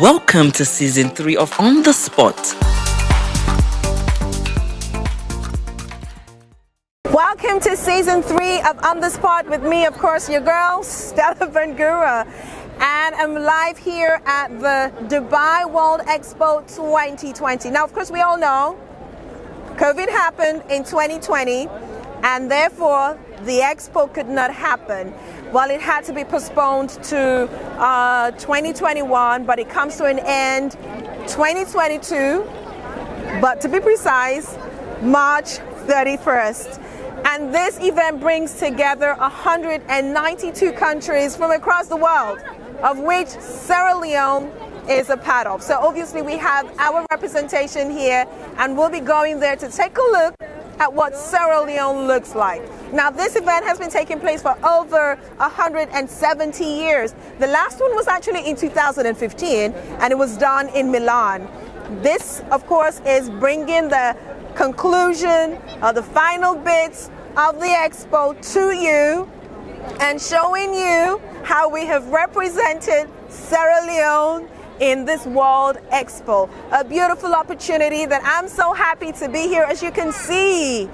Welcome to season 3 of On the Spot. Welcome to season 3 of On the Spot with me, of course, your girl, Stella. And I'm live here at the Dubai World Expo 2020. Now, of course, we all know COVID happened in 2020, and therefore the Expo could not happen. Well, it had to be postponed to 2021, but it comes to an end 2022, but to be precise, March 31st. And this event brings together 192 countries from across the world, of which Sierra Leone is a part of. So obviously we have our representation here, and we'll be going there to take a look at what Sierra Leone looks like. Now, this event has been taking place for over 170 years. The last one was actually in 2015, and it was done in Milan. This, of course, is bringing the conclusion of the final bits of the Expo to you and showing you how we have represented Sierra Leone in this World Expo. A beautiful opportunity that I'm so happy to be here. As you can see,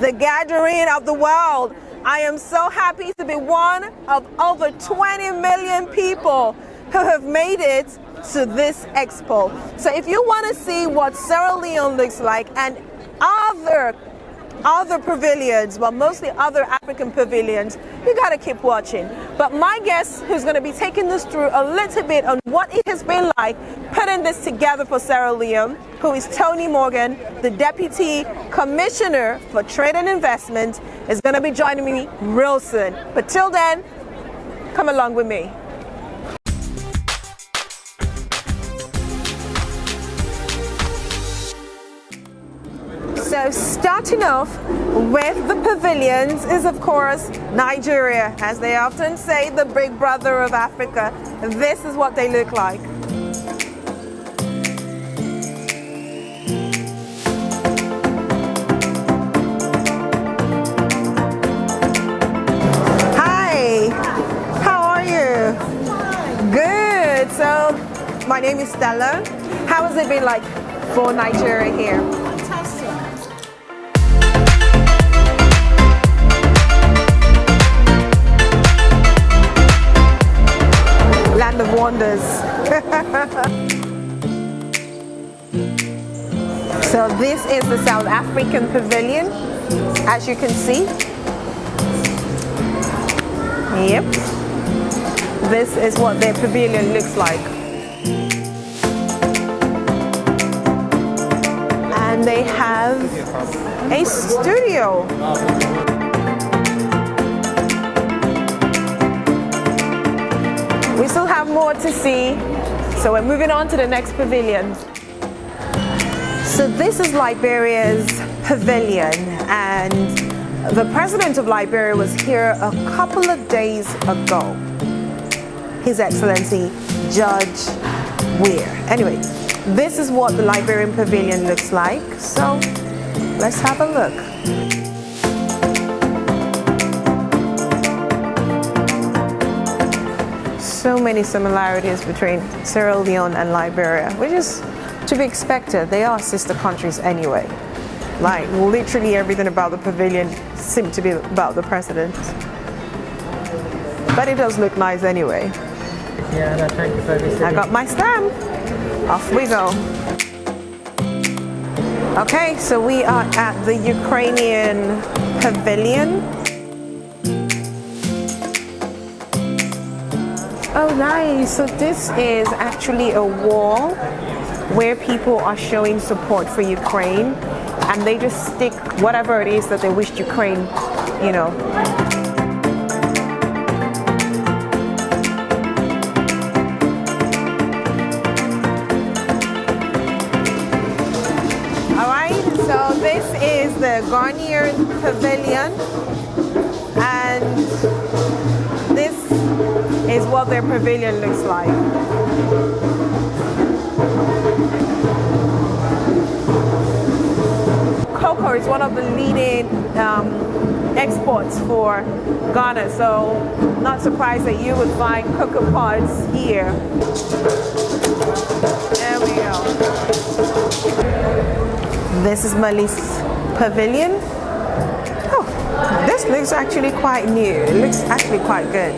the gathering of the world. I am so happy to be one of over 20 million people who have made it to this Expo. So if you want to see what Sierra Leone looks like and other pavilions, well, mostly other African pavilions, you got to keep watching. But my guest, who's going to be taking us through a little bit on what it has been like putting this together for Sierra Leone, who is Tony Morgan, the Deputy Commissioner for Trade and Investment, is going to be joining me real soon. But till then, come along with me. So starting off with the pavilions is, of course, Nigeria. As they often say, the big brother of Africa. This is what they look like. Hi, how are you? Good. So my name is Stella. How has it been like for Nigeria here? Land of wonders. So this is the South African pavilion, as you can see. Yep. This is what their pavilion looks like. And they have a studio. We still have more to see, so we're moving on to the next pavilion. So this is Liberia's pavilion, and the president of Liberia was here a couple of days ago. His Excellency Judge Weir. Anyway, this is what the Liberian pavilion looks like, so let's have a look. So many similarities between Sierra Leone and Liberia, which is to be expected. They are sister countries anyway. Like, literally everything about the pavilion seemed to be about the president. But it does look nice anyway. Yeah, no, thank you for visiting. I got my stamp. Off we go. Okay, so we are at the Ukrainian pavilion. Oh, nice. So this is actually a wall where people are showing support for Ukraine, and they just stick whatever it is that they wish Ukraine, you know. All right, so this is the Ghanaian pavilion, and this is what their pavilion looks like. Cocoa is one of the leading exports for Ghana, so not surprised that you would find cocoa pods here. This is Mali's pavilion. Oh, this looks actually quite new. It looks actually quite good.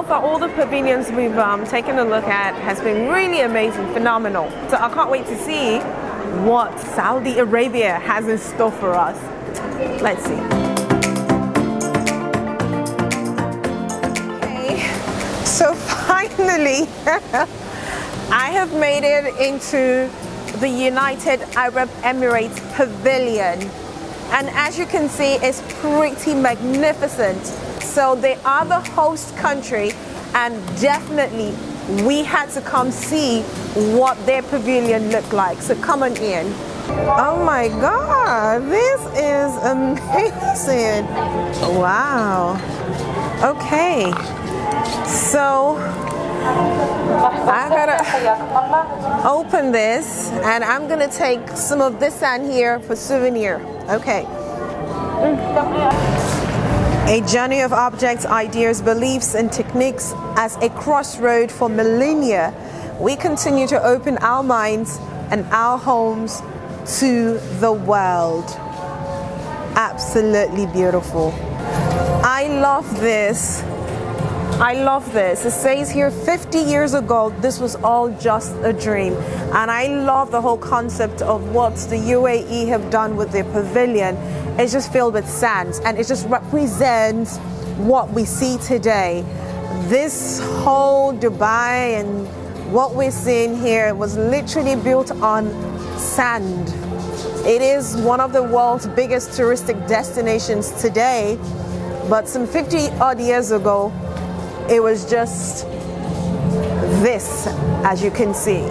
All the pavilions we've taken a look at has been really amazing, phenomenal. So I can't wait to see what Saudi Arabia has in store for us. Let's see. Okay, so finally I have made it into the United Arab Emirates pavilion, and as you can see, it's pretty magnificent. So they are the host country, and definitely we had to come see what their pavilion looked like. So come on in. Oh my God, this is amazing. Wow. Okay, so I gotta open this, and I'm gonna take some of this sand here for souvenir. Okay. A journey of objects, ideas, beliefs, and techniques as a crossroad for millennia. We continue to open our minds and our homes to the world. Absolutely beautiful. I love this. I love this. It says here 50 years ago, this was all just a dream. And I love the whole concept of what the UAE have done with their pavilion. It's just filled with sands, and it just represents what we see today. This whole Dubai and what we're seeing here was literally built on sand. It is one of the world's biggest touristic destinations today, but some 50 odd years ago, it was just this, as you can see.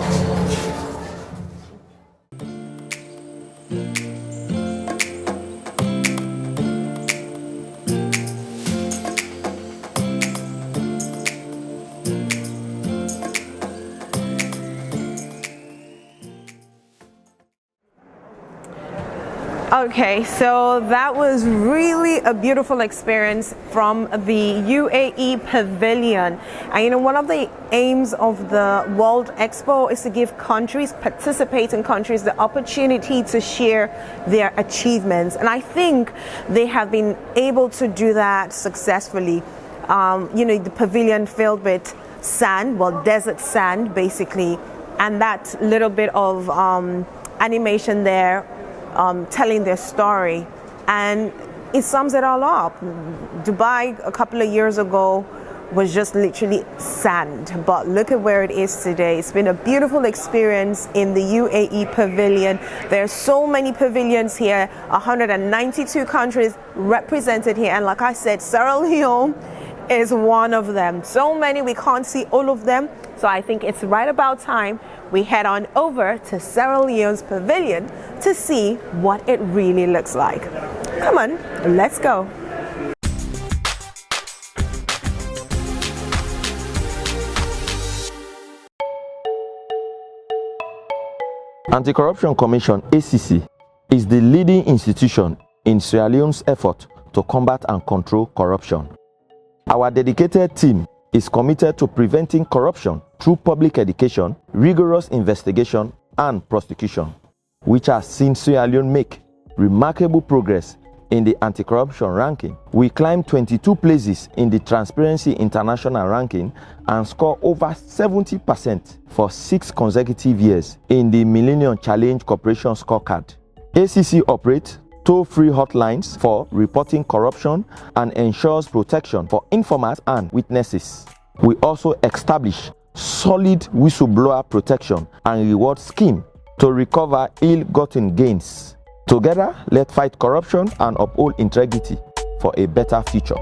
Okay, so that was really a beautiful experience from the UAE pavilion. And you know, one of the aims of the World Expo is to give countries, participating countries, the opportunity to share their achievements. And I think they have been able to do that successfully. You know, the pavilion filled with sand, well, desert sand basically, and that little bit of animation there, telling their story, and it sums it all up. Dubai a couple of years ago was just literally sand, but look at where it is today. It's been a beautiful experience in the UAE pavilion. There are so many pavilions here, 192 countries represented here, and like I said, Sierra Leone is one of them. So many, we can't see all of them, so I think it's right about time we head on over to Sierra Leone's pavilion to see what it really looks like. Come on, let's go. Anti-Corruption Commission (ACC) is the leading institution in Sierra Leone's effort to combat and control corruption. Our dedicated team is committed to preventing corruption through public education, rigorous investigation, and prosecution, which has seen Sierra Leone make remarkable progress in the anti-corruption ranking. We climbed 22 places in the Transparency International ranking and scored over 70% for 6 consecutive years in the Millennium Challenge Corporation Scorecard. ACC operates toll-free hotlines for reporting corruption and ensures protection for informers and witnesses. We also establish solid whistleblower protection and reward scheme to recover ill-gotten gains. Together, let's fight corruption and uphold integrity for a better future.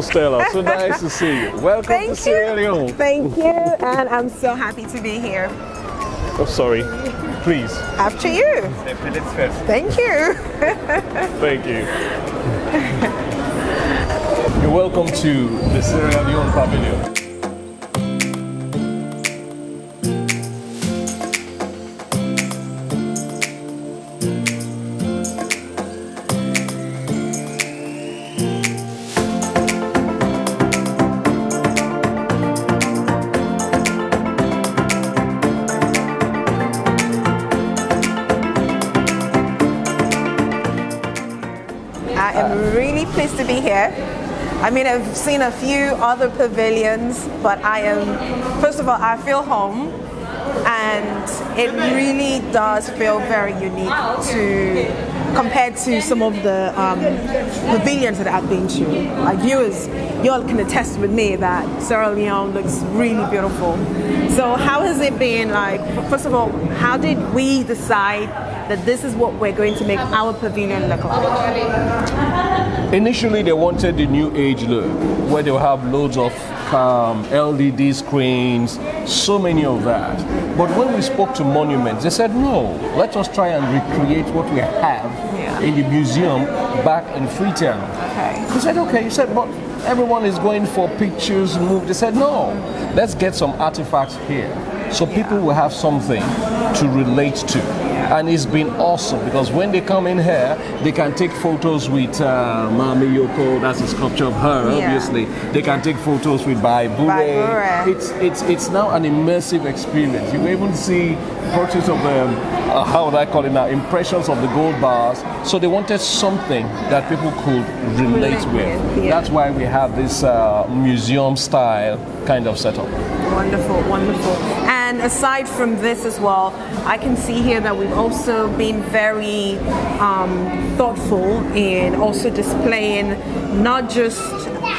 Hello, Stella. So nice to see you. Welcome Thank to Sierra Leone. Thank you, and I'm so happy to be here. Oh, sorry. Please. After you. Thank you. Thank you. You're welcome to the Sierra Leone Pavilion. I am really pleased to be here. I mean, I've seen a few other pavilions, but first of all, I feel home, and it really does feel very unique compared to some of the pavilions that I've been to. Like viewers, you all can attest with me that Sierra Leone looks really beautiful. So how has it been like, first of all, how did we decide that this is what we're going to make our pavilion look like? Initially, they wanted the new age look, where they'll have loads of LED screens, so many of that. But when we spoke to Monuments, they said, no, let us try and recreate what we have in the museum back in Freetown. Okay. We said, okay. You said, but everyone is going for pictures, move. They said, no, let's get some artifacts here, so people will have something to relate to. And it's been awesome, because when they come in here, they can take photos with Mami Yoko, that's a sculpture of her, obviously. They can take photos with Bai Bure. It's now an immersive experience. You can even see portraits of how would I call it now, impressions of the gold bars. So they wanted something that people could relate with. That's why we have this museum style kind of setup. Wonderful, wonderful. And aside from this as well, I can see here that we've also been very thoughtful in also displaying not just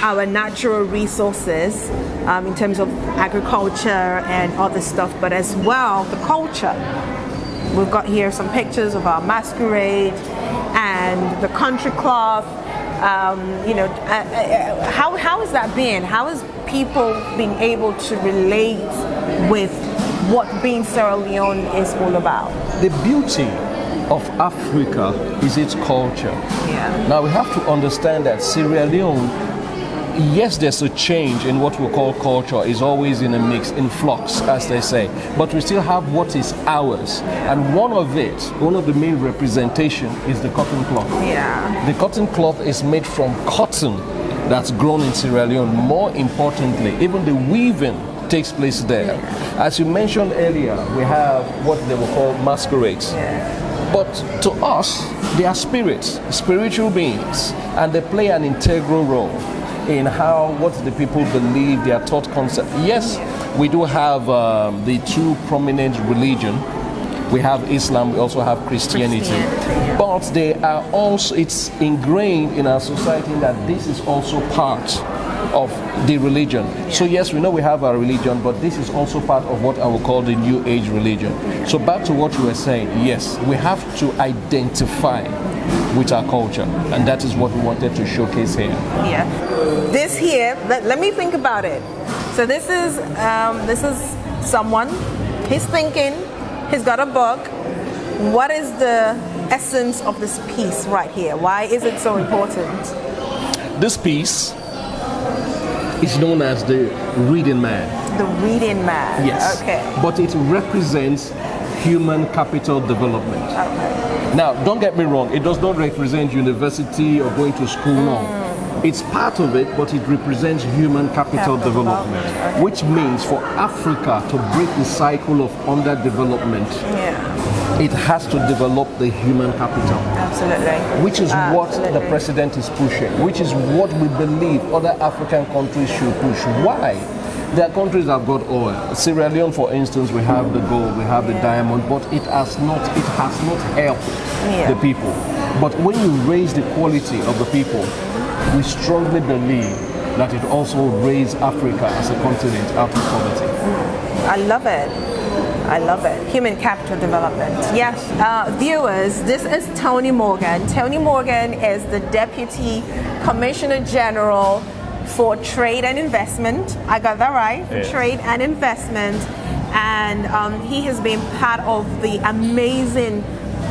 our natural resources in terms of agriculture and other stuff, but as well the culture. We've got here some pictures of our masquerade and the country cloth. How has that been? How has people been able to relate with what being Sierra Leone is all about? The beauty of Africa is its culture. Yeah. Now we have to understand that Sierra Leone, yes, there's a change in what we call culture, is always in a mix, in flux, as they say. But we still have what is ours. And one of the main representation is the cotton cloth. Yeah. The cotton cloth is made from cotton that's grown in Sierra Leone. More importantly, even the weaving takes place there. As you mentioned earlier, we have what they will call masquerades. But to us, they are spirits, spiritual beings, and they play an integral role in what the people believe, their thought concept. Yes, we do have the two prominent religion. We have Islam, we also have Christianity. But they are also, it's ingrained in our society that this is also part of the religion. So yes, we know we have our religion, but this is also part of what I would call the new age religion. So back to what you were saying, yes, we have to identify with our culture, and that is what we wanted to showcase here. Yeah. This here, let me think about it. So this is someone, he's thinking, he's got a book. What is the essence of this piece right here? Why is it so important? This piece is known as the reading man. The reading man. Yes. Okay. But it represents human capital development. Okay. Now, don't get me wrong, it does not represent university or going to school, no. It's part of it, but it represents human capital development, okay. Which means for Africa to break the cycle of underdevelopment, it has to develop the human capital. Absolutely. Which is what the president is pushing, which is what we believe other African countries should push. Why? There are countries that have got oil. Sierra Leone, for instance, we have the gold, we have the diamond, but it has not helped the people. But when you raise the quality of the people, we strongly believe that it also raised Africa as a continent out of poverty. I love it. I love it. Human capital development. Yes. Viewers, this is Tony Morgan. Tony Morgan is the Deputy Commissioner General for trade and investment. I got that right, for Yes. trade and investment. And he has been part of the amazing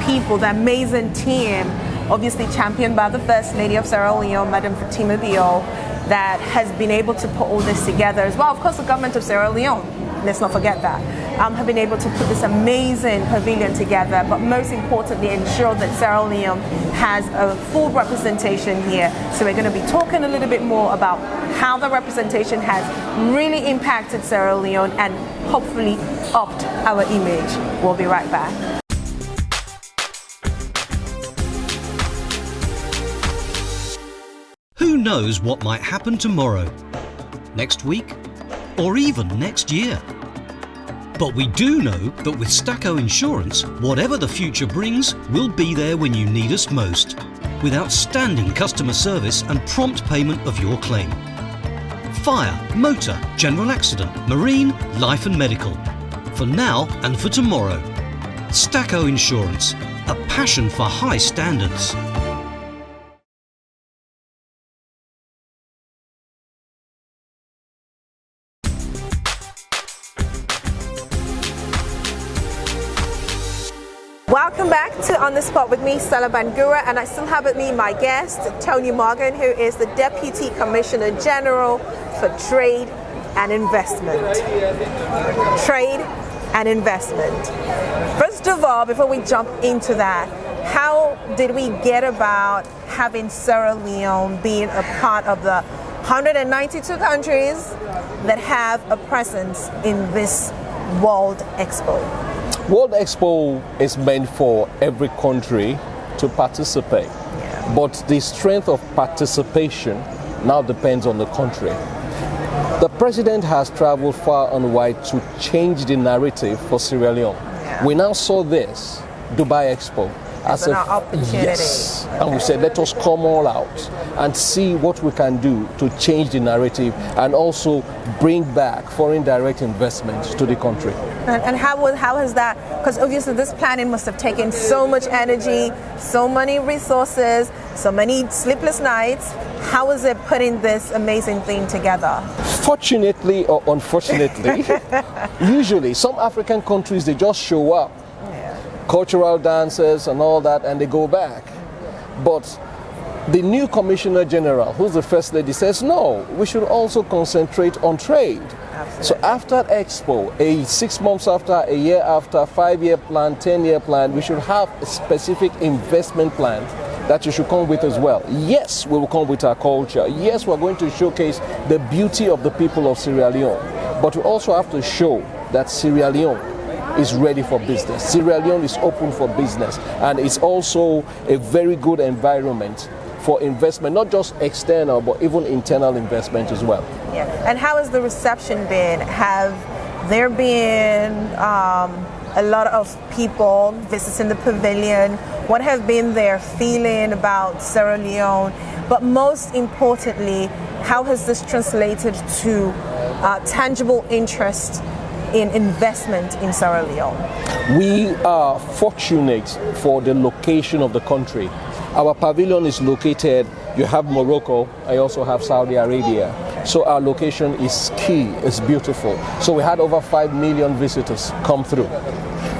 people, the amazing team, obviously championed by the First Lady of Sierra Leone, Madam Fatima Bio, that has been able to put all this together as well. Of course, the government of Sierra Leone, let's not forget that, have been able to put this amazing pavilion together, but most importantly, ensure that Sierra Leone has a full representation here. So we're going to be talking a little bit more about how the representation has really impacted Sierra Leone and hopefully upped our image. We'll be right back. Who knows what might happen tomorrow, next week, or even next year? But we do know that with Stacco Insurance, whatever the future brings, we'll be there when you need us most, with outstanding customer service and prompt payment of your claim. Fire, motor, general accident, marine, life and medical. For now and for tomorrow. Stacco Insurance, a passion for high standards. Welcome back to On the Spot with me, Stella Bangura, and I still have with me my guest, Tony Morgan, who is the Deputy Commissioner General for Trade and Investment. Trade and Investment. First of all, before we jump into that, how did we get about having Sierra Leone being a part of the 192 countries that have a presence in this World Expo? World Expo is meant for every country to participate, but the strength of participation now depends on the country. The president has traveled far and wide to change the narrative for Sierra Leone. We now saw this Dubai Expo as an opportunity. Yes, and we said let us come all out and see what we can do to change the narrative and also bring back foreign direct investments to the country. And how has that, because obviously this planning must have taken so much energy, so many resources, so many sleepless nights. How is it putting this amazing thing together? Fortunately or unfortunately, usually some African countries, they just show up, cultural dances and all that, and they go back. But the new Commissioner General, who's the First Lady, says no, we should also concentrate on trade. Absolutely. So after Expo, 6 months after, a year after, 5-year plan, 10-year plan, we should have a specific investment plan that you should come with as well. Yes, we will come with our culture. Yes, we're going to showcase the beauty of the people of Sierra Leone. But we also have to show that Sierra Leone is ready for business. Sierra Leone is open for business, and it's also a very good environment for investment, not just external, but even internal investment as well. Yeah. And how has the reception been? Have there been a lot of people visiting the pavilion? What have been their feeling about Sierra Leone? But most importantly, how has this translated to tangible interest in investment in Sierra Leone? We are fortunate for the location of the country. Our pavilion is located, you have Morocco, I also have Saudi Arabia. So our location is key, it's beautiful. So we had over 5 million visitors come through.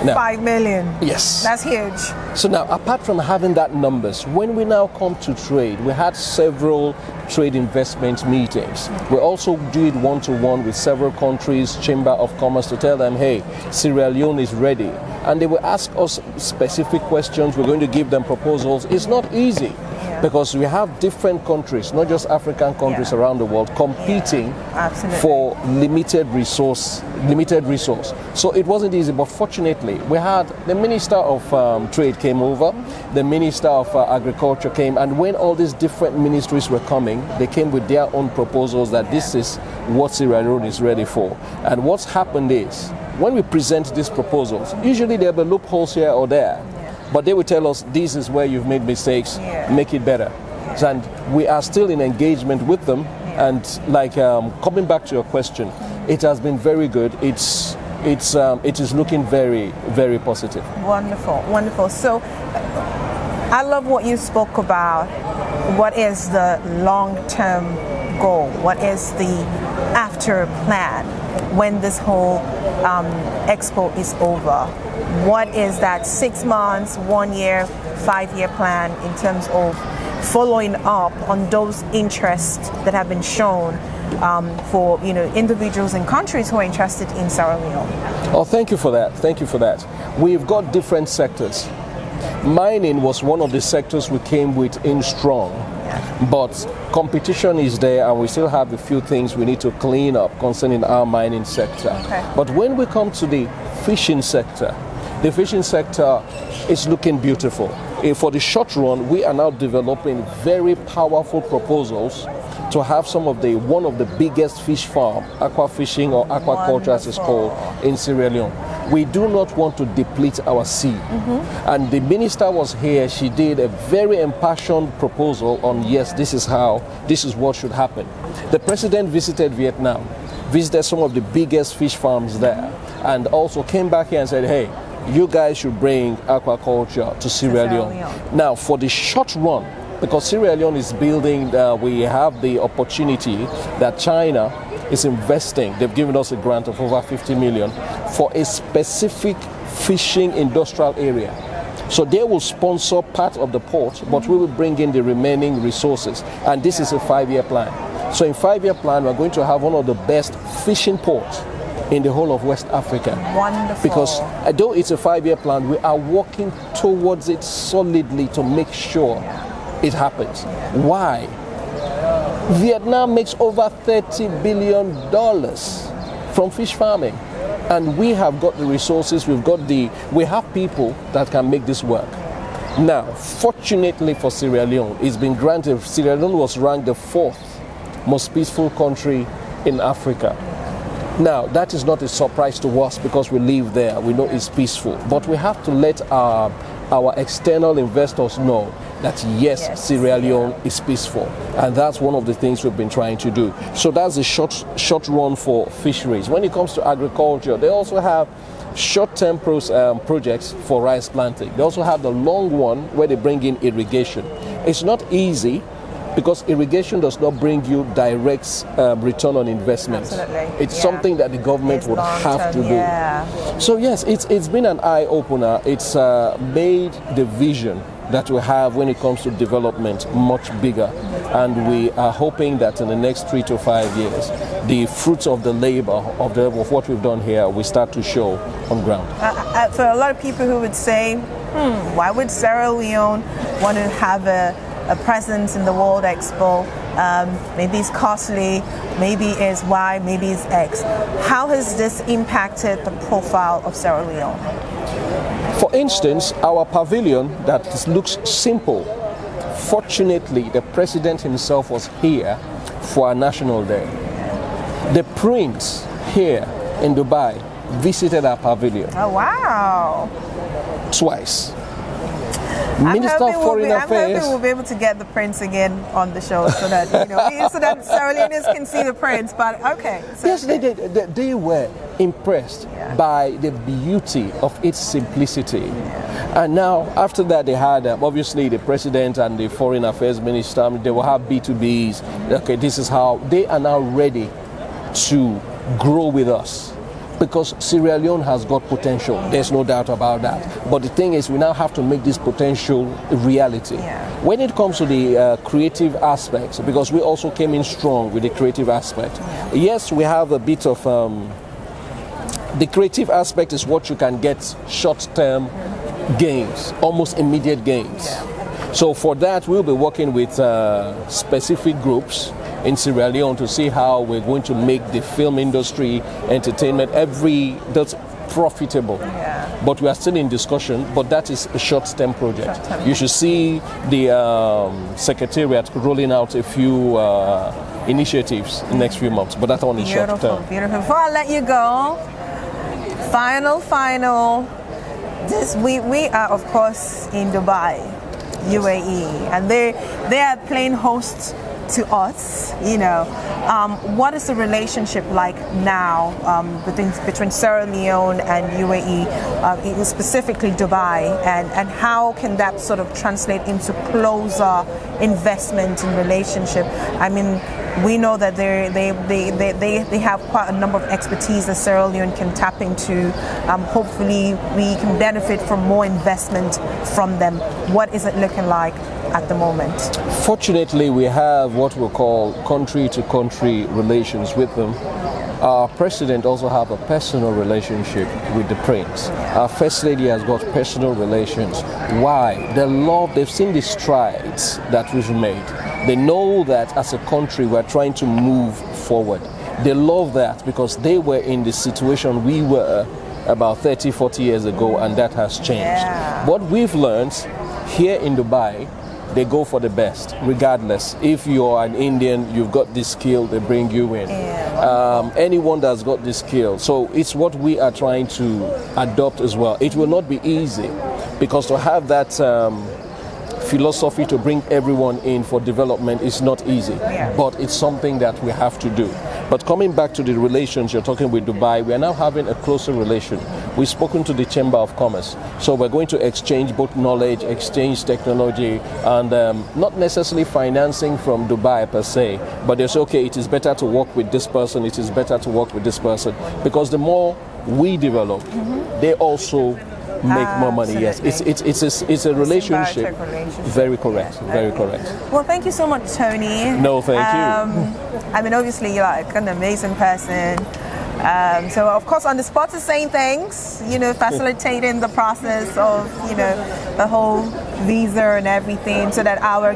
Now, 5 million. Yes. That's huge. So now, apart from having that numbers, when we now come to trade, we had several trade investment meetings. We also do it one-to-one with several countries, Chamber of Commerce, to tell them, hey, Sierra Leone is ready. And they will ask us specific questions. We're going to give them proposals. It's not easy because we have different countries, not just African countries around the world, competing for limited resource. So it wasn't easy, but fortunately, we had the Minister of Trade came over, the Minister of Agriculture came, and when all these different ministries were coming, they came with their own proposals that this is what Sierra Leone is ready for. And what's happened is, when we present these proposals, usually there will be loopholes here or there, but they will tell us this is where you've made mistakes, make it better. And we are still in engagement with them. And like coming back to your question, it has been very good. It is looking very, very positive. Wonderful, wonderful. So I love what you spoke about. What is the long-term goal? What is the after plan when this whole expo is over? What is that 6 months, 1 year, 5-year plan in terms of following up on those interests that have been shown for individuals and countries who are interested in Sierra Leone? Oh, thank you for that. Thank you for that. We've got different sectors. Mining was one of the sectors we came with in strong, but competition is there, and we still have a few things we need to clean up concerning our mining sector. Okay. But when we come to the fishing sector is looking beautiful. For the short run, we are now developing very powerful proposals to have one of the biggest fish farm, aqua fishing or aquaculture as it's called, in Sierra Leone. We do not want to deplete our sea. And the minister was here, she did a very impassioned proposal on, yes, this is what should happen. The president visited Vietnam, visited some of the biggest fish farms there, and also came back here and said, hey, you guys should bring aquaculture to Sierra Leone. Now, for the short run, because Sierra Leone is building, we have the opportunity that China is investing. They've given us a grant of over 50 million for a specific fishing industrial area. So they will sponsor part of the port, but we will bring in the remaining resources. And this is a 5-year plan. So in 5-year plan, we're going to have one of the best fishing ports in the whole of West Africa. Wonderful. Because although it's a 5-year plan, we are working towards it solidly to make sure it happens. Why? Vietnam makes over $30 billion from fish farming. And we have got the resources, we have people that can make this work. Now, fortunately for Sierra Leone, it's been granted, Sierra Leone was ranked the 4th most peaceful country in Africa. Now, that is not a surprise to us because we live there. We know it's peaceful. But we have to let our external investors know that yes, Sierra Leone is peaceful. And that's one of the things we've been trying to do. So that's a short run for fisheries. When it comes to agriculture, they also have short-term projects for rice planting. They also have the long one where they bring in irrigation. It's not easy, because irrigation does not bring you direct return on investment. Absolutely. It's something that the government would have to do. So yes, it's been an eye-opener. It's made the vision that we have when it comes to development much bigger. And we are hoping that in the next 3 to 5 years, the fruits of the labor of what we've done here will start to show on ground. For a lot of people who would say, why would Sierra Leone want to have a presence in the World Expo? Maybe it's costly, maybe it's Y, maybe it's X. How has this impacted the profile of Sierra Leone? For instance, our pavilion that looks simple, fortunately the president himself was here for our National Day. The prince here in Dubai visited our pavilion. Oh wow! Twice. Minister of Foreign Affairs. I'm hoping we'll be able to get the prince again on the show so that so that Sierra Leoneans can see the prince. But okay. So yes, they were impressed by the beauty of its simplicity. And now, after that, they had obviously the president and the foreign affairs minister. They will have B2Bs. Okay, this is how they are now ready to grow with us. Because Sierra Leone has got potential, there's no doubt about that. But the thing is, we now have to make this potential a reality. When it comes to the creative aspects, because we also came in strong with the creative aspect. Yes, we have a bit of the creative aspect is what you can get short-term gains, almost immediate gains. So for that, we'll be working with specific groups in Sierra Leone to see how we're going to make the film industry, entertainment, that's profitable. But we are still in discussion, but that is a short-term project. You should see the Secretariat rolling out a few initiatives in the next few months, but that one is short-term. Beautiful. Before I let you go, final. We are, of course, in Dubai, UAE, and they are playing host to us. What is the relationship like now between Sierra Leone and UAE, specifically Dubai, and how can that sort of translate into closer investment and relationship? I mean, We know that they have quite a number of expertise that Sierra Leone can tap into. Hopefully, we can benefit from more investment from them. What is it looking like at the moment? Fortunately, we have what we call country-to-country relations with them. Our president also have a personal relationship with the prince. Our first lady has got personal relations. Why? They've seen the strides that we've made. They know that as a country we're trying to move forward. They love that because they were in the situation we were about 30, 40 years ago, and that has changed. Yeah. What we've learned here in Dubai, they go for the best, regardless. If you're an Indian, you've got this skill, they bring you in. Anyone that's got this skill. So it's what we are trying to adopt as well. It will not be easy, because to have that philosophy to bring everyone in for development is not easy, but it's something that we have to do. But coming back to the relations you're talking with Dubai, we are now having a closer relation. We've spoken to the Chamber of Commerce, so we're going to exchange both knowledge, exchange technology, and not necessarily financing from Dubai per se, but they say, okay, it is better to work with this person, it is better to work with this person, because the more we develop, they also make more money. Yes, it's a relationship. Very correct. Very correct. Well, thank you so much, Tony. No, thank you. I mean, obviously, you're like an amazing person. So, of course, on the spot is saying thanks, facilitating the process of, the whole visa and everything, so that our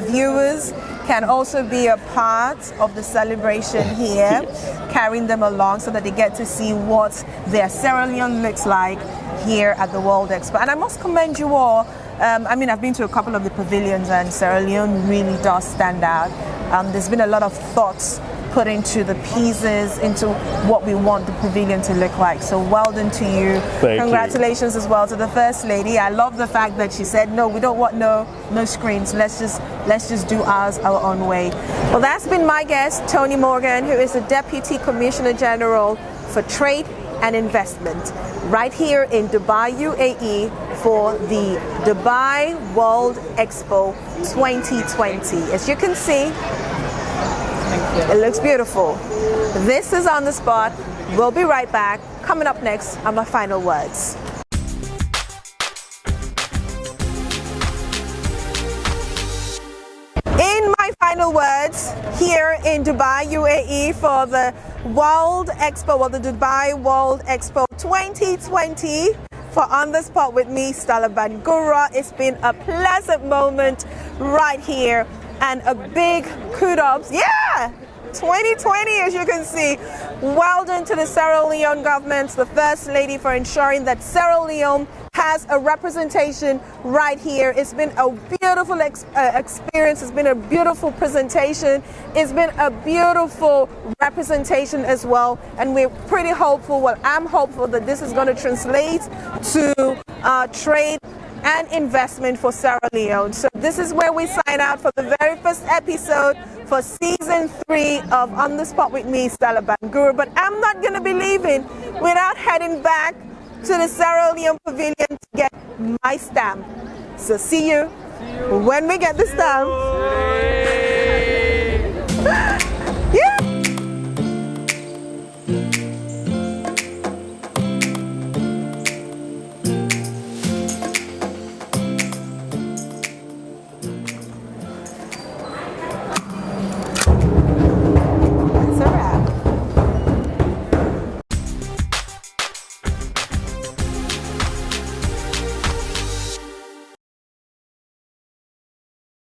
viewers can also be a part of the celebration here, carrying them along so that they get to see what their Sierra Leone looks like here at the World Expo. And I must commend you all. I've been to a couple of the pavilions, and Sierra Leone really does stand out. There's been a lot of thoughts put into the pieces, into what we want the pavilion to look like. So well done to you. Congratulations as well to the First Lady. I love the fact that she said, no, we don't want no screens. Let's just do ours our own way. Well, that's been my guest, Tony Morgan, who is the Deputy Commissioner General for Trade and Investment, right here in Dubai, UAE, for the Dubai World Expo 2020. As you can see, it looks beautiful. This is On the Spot. We'll be right back. Coming up next are my final words. In my final words, here in Dubai, UAE, for the World Expo, or the Dubai World Expo 2020, for On the Spot with me, Stella Bangura. It's been a pleasant moment right here, and a big kudos. 2020, as you can see. Well done to the Sierra Leone government, the First Lady, for ensuring that Sierra Leone has a representation right here. It's been a beautiful experience. It's been a beautiful presentation. It's been a beautiful representation as well. And we're pretty hopeful, well, I'm hopeful that this is going to translate to trade and investment for Sierra Leone. So this is where we sign out for the very first episode for season 3 of On the Spot with me, Stella Bangura. But I'm not going to be leaving without heading back to the Sierra Leone Pavilion to get my stamp. So see you when we get the stamp.